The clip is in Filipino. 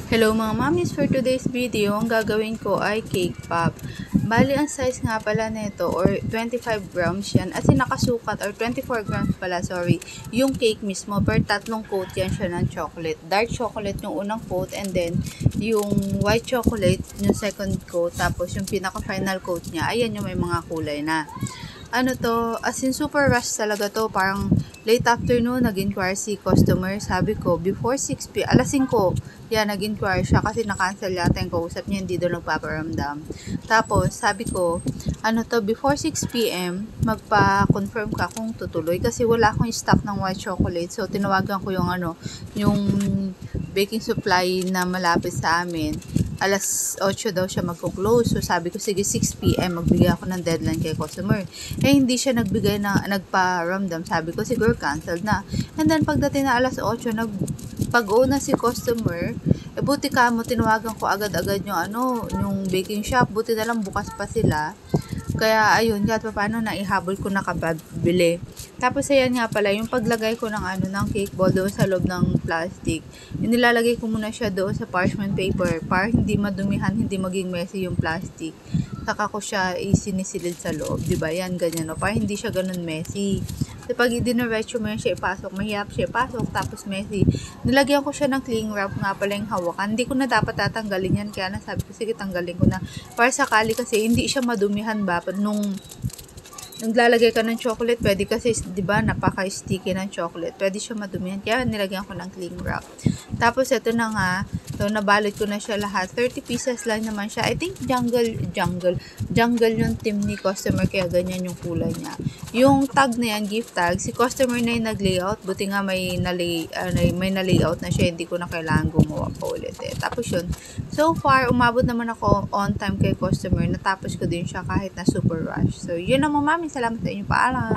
Hello mga mamis, for today's video, ang gagawin ko ay cake pop. Bali, ang size nga pala nito or 25 grams yan. As in nakasukat or 24 grams pala, sorry. Yung cake mismo, per tatlong coat yan siya ng chocolate. Dark chocolate yung unang coat and then yung white chocolate yung second coat. Tapos yung pinaka final coat niya, ayan yung may mga kulay na. Ano to, as in super rush talaga to, parang late afternoon nag-inquire si customer, sabi ko before 6 p.m. alas 5, yan nag-inquire siya kasi na-cancel yata yung kausap niya, hindi doon nagpaparamdam. Tapos sabi ko, ano to, before 6 p.m. magpa-confirm ka kung tutuloy kasi wala akong stock ng white chocolate, so tinawagan ko yung yung baking supply na malapit sa amin. Alas 8 daw siya magko-close. So sabi ko, sige 6 p.m. magbigay ako ng deadline kay customer. Eh hindi siya nagbigay na nagpa-ramdam. Sabi ko, siguro canceled na. And then pagdating na alas 8, pag-una si customer, buti ka mo, tinawagan ko agad-agad yung baking shop. Buti na lang bukas pa sila. Kaya ayun, kahit paano naihabol ko na kababili. Tapos ayan nga pala, yung paglagay ko ng cake ball doon sa loob ng plastic, nilalagay ko muna siya doon sa parchment paper para hindi madumihan, hindi maging messy yung plastic. Saka ko siya isinisilid sa loob, diba? Yan, ganyan, no? Para hindi siya ganun messy. So, pag diniretso mo yan siya ipasok, mahirap siya ipasok, tapos messy. Nilagyan ko siya ng cling wrap nga pala yung hawakan. Hindi ko na dapat tatanggalin yan, kaya nasabi ko, sige, tanggalin ko na. Para sakali kasi hindi siya madumihan ba, nung naglalagay ka ng chocolate, pwede kasi, di ba, napaka-sticky ng chocolate. Pwede siya madumihan. Kaya nilagyan ko ng cling wrap. Tapos, ito na nga. So, nabalot ko na siya lahat. 30 pieces lang naman siya. I think jungle yung team ni customer. Kaya ganyan yung kulay niya. Yung tag na yan, gift tag, si customer na yung nag-layout. Buti nga may na-layout na siya. Hindi ko na kailangan gumawa pa ulit eh. Tapos yun. So far, umabot naman ako on time kay customer. Natapos ko din siya kahit na super rush. So, yun naman, mami. Salamat sa inyo. Paalam.